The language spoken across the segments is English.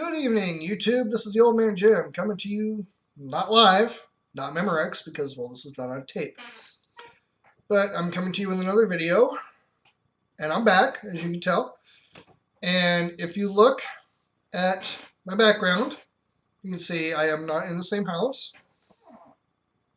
Good evening, YouTube. This is the Old Man Jim coming to you not live, not Memorex, because, well, this is not on tape. But I'm coming to you with another video, and I'm back, as you can tell. And if you look at my background, you can see I am not in the same house.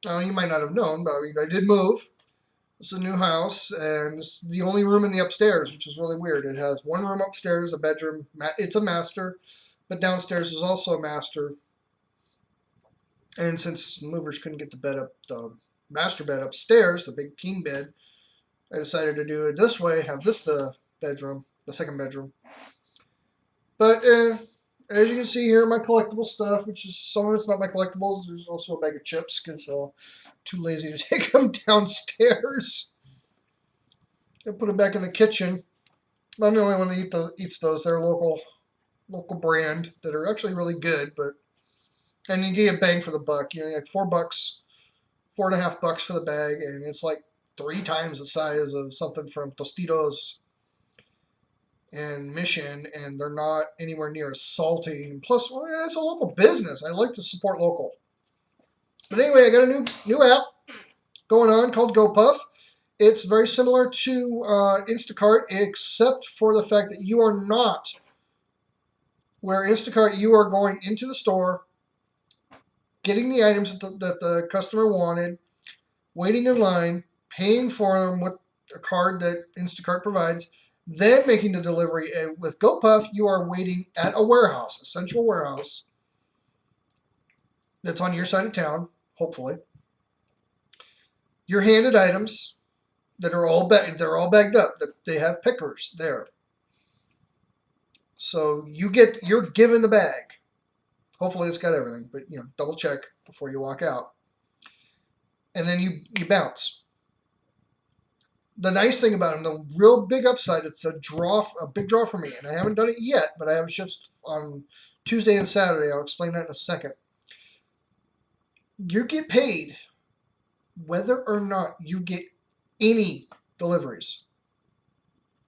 You might not have known, but I did move. It's a new house, and it's the only room in the upstairs, which is really weird. It has one room upstairs, a bedroom. It's a master, but downstairs is also a master. And since movers couldn't get the master bed upstairs, the big king bed, I decided to do it this way, have this the bedroom, the second bedroom. But as you can see here, my collectible stuff, which is some of it's not my collectibles. There's also a bag of chips because I'm too lazy to take them downstairs. I put them back in the kitchen. I'm the only one that eats those. They're a local brand that are actually really good, and you get a bang for the buck. You know, like $4, $4.50 for the bag, and it's like 3 times the size of something from Tostitos and Mission, and they're not anywhere near as salty. And plus, well, it's a local business. I like to support local. But anyway, I got a new app going on called GoPuff. It's very similar to Instacart, except for the fact that you are not where Instacart, you are going into the store, getting the items that the customer wanted, waiting in line, paying for them with a card that Instacart provides, then making the delivery. And with GoPuff, you are waiting at a warehouse, a central warehouse that's on your side of town, hopefully. You're handed items that are they're all bagged up. They have pickers there. So you're given the bag. Hopefully it's got everything, but double check before you walk out. And then you bounce. The nice thing about them, the real big upside, it's a big draw for me, and I haven't done it yet, but I have shifts on Tuesday and Saturday. I'll explain that in a second. You get paid whether or not you get any deliveries,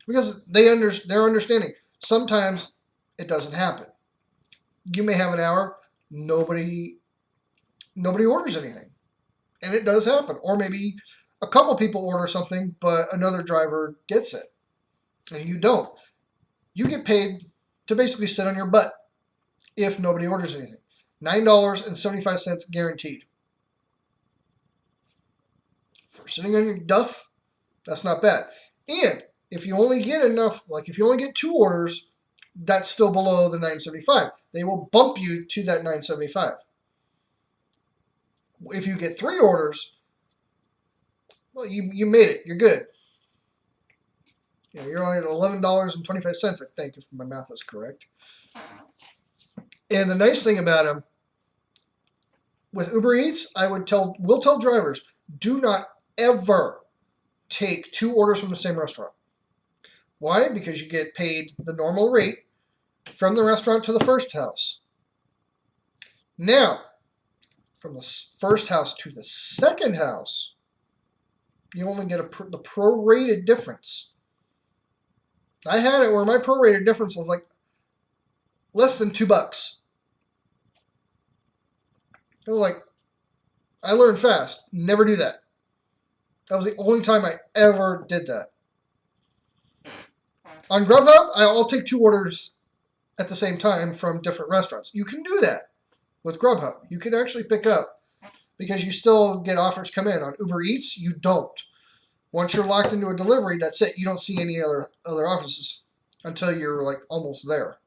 because they're understanding. Sometimes it doesn't happen. You may have an hour, nobody orders anything, and it does happen. Or maybe a couple people order something, but another driver gets it, and you don't. You get paid to basically sit on your butt if nobody orders anything. $9.75 guaranteed. For sitting on your duff, that's not bad. And if you only get enough, like if you only get 2 orders, that's still below the $9.75. They will bump you to that $9.75. If you get 3 orders, well, you made it. You're good. You're only at $11.25, I think, if my math is correct. And the nice thing about them, with Uber Eats, we'll tell drivers, do not ever take 2 orders from the same restaurant. Why? Because you get paid the normal rate from the restaurant to the first house. Now, from the first house to the second house, you only get the prorated difference. I had it where my prorated difference was like less than $2. I was like, I learned fast. Never do that. That was the only time I ever did that. On GrubHub, I'll take 2 orders at the same time from different restaurants. You can do that with GrubHub. You can actually pick up, because you still get offers come in. On Uber Eats, you don't. Once you're locked into a delivery, that's it. You don't see any other offers until you're like almost there.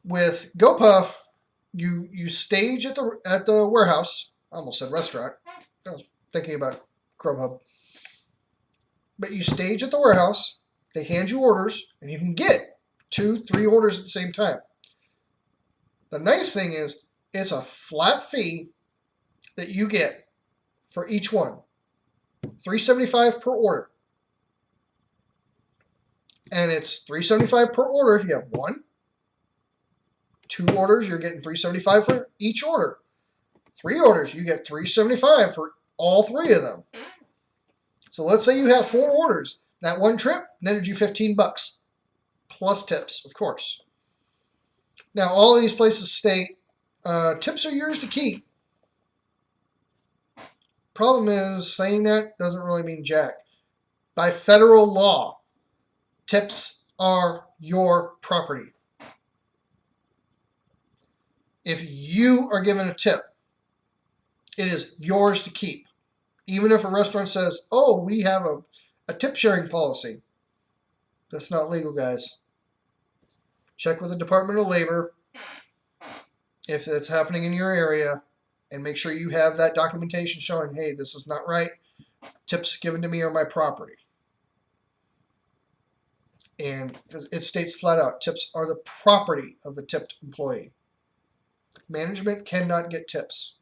With GoPuff, you stage at the warehouse. I almost said restaurant. I was thinking about GrubHub. But you stage at the warehouse, they hand you orders, and you can get 2, 3 orders at the same time. The nice thing is, it's a flat fee that you get for each one. $3.75 per order. And it's $3.75 per order if you have 1. 2 orders, you're getting $3.75 for each order. 3 orders, you get $3.75 for all 3 of them. So let's say you have 4 orders. That one trip netted you $15 plus tips, of course. Now, all of these places state tips are yours to keep. Problem is, saying that doesn't really mean jack. By federal law, tips are your property. If you are given a tip, it is yours to keep. Even if a restaurant says, oh, we have a tip sharing policy. That's not legal, guys. Check with the Department of Labor if it's happening in your area, and make sure you have that documentation showing, hey, this is not right. Tips given to me are my property. And it states flat out, tips are the property of the tipped employee. Management cannot get tips.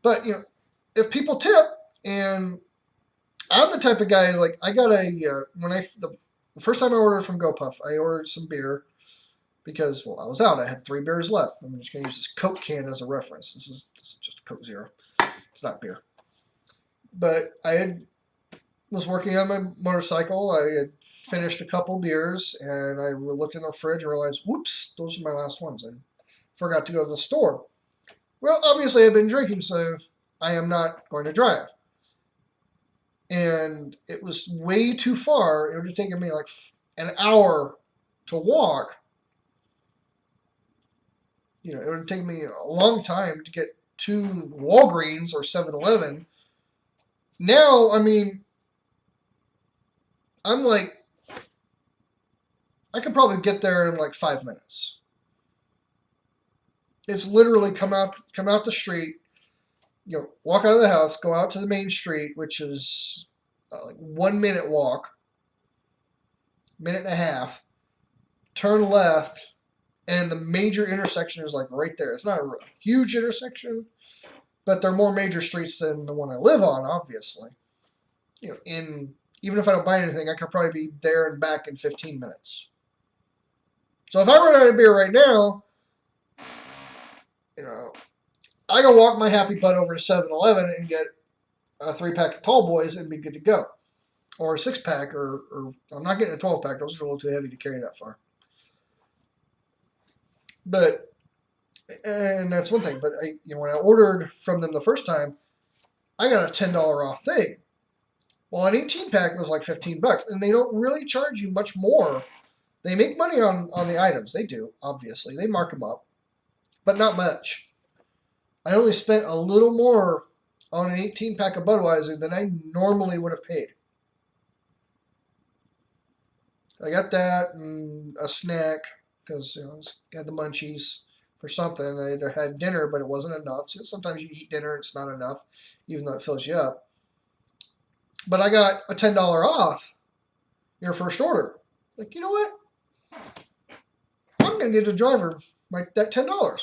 But, you know, if people tip, and I'm the type of guy, like, I got the first time I ordered from GoPuff, I ordered some beer because, well, I was out. I had 3 beers left. I'm just going to use this Coke can as a reference. This is just a Coke Zero. It's not beer. But I was working on my motorcycle. I had finished a couple beers, and I looked in the fridge and realized, whoops, those are my last ones. I forgot to go to the store. Well, obviously I've been drinking, so I am not going to drive. And it was way too far. It would have taken me like an hour to walk. You know, it would have taken me a long time to get to Walgreens or 7-Eleven. Now, I mean, I'm like, I could probably get there in like 5 minutes. It's literally come out the street, you know, walk out of the house, go out to the main street, which is like 1 minute walk, minute and a half, turn left, and the major intersection is like right there. It's not a huge intersection, but there are more major streets than the one I live on, obviously. You know, even if I don't buy anything, I could probably be there and back in 15 minutes. So if I run out of beer right now, you know, I can walk my happy butt over to 7-Eleven and get a 3-pack of Tall Boys and be good to go. Or a 6-pack, or I'm not getting a 12-pack. Those are a little too heavy to carry that far. But, and that's one thing. But when I ordered from them the first time, I got a $10 off thing. Well, an 18-pack was like $15, and they don't really charge you much more. They make money on the items. They do, obviously. They mark them up, but not much. I only spent a little more on an 18-pack of Budweiser than I normally would have paid. I got that and a snack because I had the munchies for something. I had dinner, but it wasn't enough. So sometimes you eat dinner, it's not enough, even though it fills you up. But I got a $10 off your first order. Like, you know what? I'm going to give the driver that $10.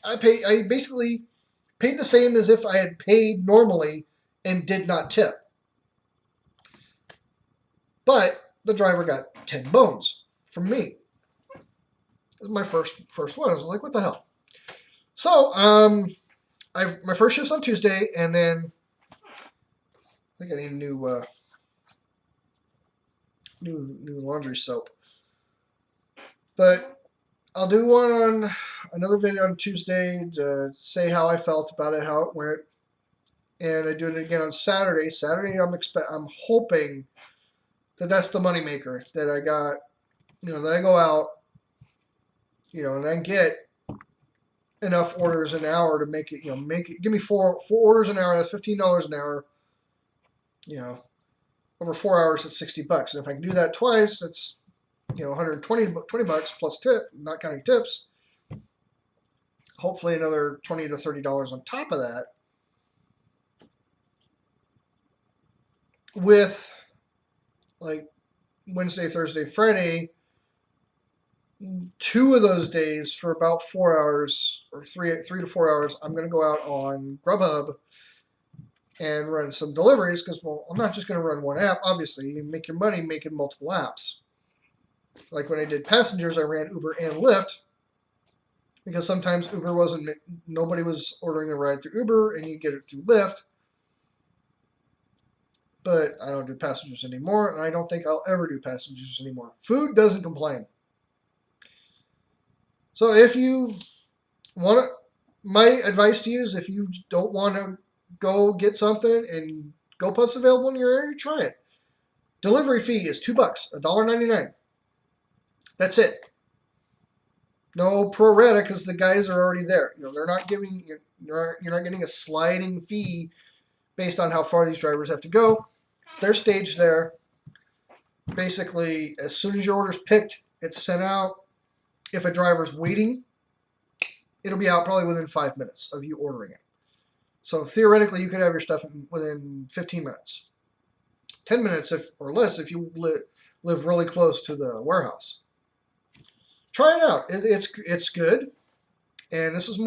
I basically paid the same as if I had paid normally and did not tip. But the driver got 10 bones from me. It was my first one. I was like, what the hell? So, my first shift's on Tuesday, and then I think I need a new laundry soap. But I'll do another video on Tuesday to say how I felt about it, how it went, and I do it again on Saturday. Saturday, I'm hoping that's the moneymaker, that I got, that I go out, and I get enough orders an hour to make it, give me four orders an hour. That's $15 an hour. Over 4 hours, it's $60. And if I can do that twice, that's $120 plus tip, not counting tips. Hopefully another $20 to $30 on top of that. With like Wednesday, Thursday, Friday, 2 of those days for about 4 hours or 3 to 4 hours, I'm going to go out on Grubhub and run some deliveries because, well, I'm not just going to run one app. Obviously, you make your money making multiple apps. Like when I did passengers, I ran Uber and Lyft because sometimes nobody was ordering a ride through Uber and you get it through Lyft. but I don't do passengers anymore, and I don't think I'll ever do passengers anymore. Food doesn't complain. So if you want to, my advice to you is if you don't want to go get something and GoPuff's available in your area, try it. Delivery fee is $2, $1.99. That's it. No pro rata because the guys are already there. They're not giving you're not getting a sliding fee based on how far these drivers have to go. They're staged there. Basically, as soon as your order's picked, it's sent out. If a driver's waiting, it'll be out probably within 5 minutes of you ordering it. So theoretically, you could have your stuff within 15 minutes. 10 minutes or less if you live really close to the warehouse. Try it out. It's good. And this is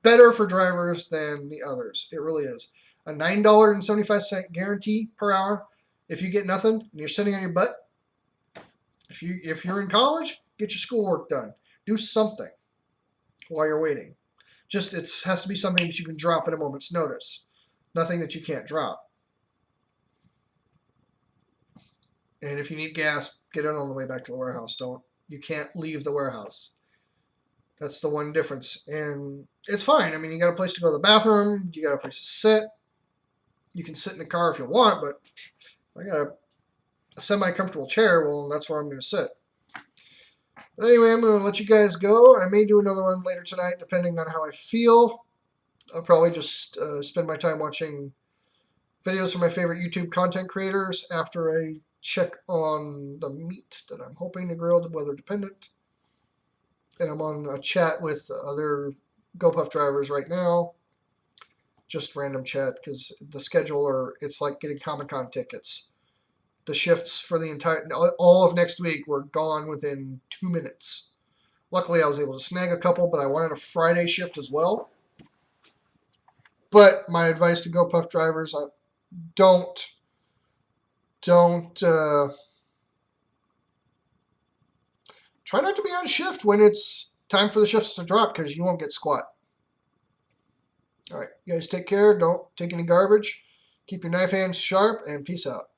better for drivers than the others. It really is. A $9.75 guarantee per hour. If you get nothing and you're sitting on your butt, if you're in college, get your schoolwork done. Do something while you're waiting. Just it has to be something that you can drop at a moment's notice. Nothing that you can't drop. And if you need gas, get it on the way back to the warehouse. You can't leave the warehouse. That's the one difference. And it's fine. I mean, you got a place to go to the bathroom. You got a place to sit. You can sit in the car if you want, but I got a semi-comfortable chair. Well, that's where I'm going to sit. But anyway, I'm going to let you guys go. I may do another one later tonight, depending on how I feel. I'll probably just spend my time watching videos from my favorite YouTube content creators after I check on the meat that I'm hoping to grill, weather dependent. And I'm on a chat with other GoPuff drivers right now. Just random chat because the scheduler, it's like getting Comic-Con tickets. The shifts for all of next week were gone within 2 minutes. Luckily, I was able to snag a couple, but I wanted a Friday shift as well. But my advice to GoPuff drivers, don't try not to be on shift when it's time for the shifts to drop because you won't get squat. All right, you guys take care. Don't take any garbage. Keep your knife hands sharp, and peace out.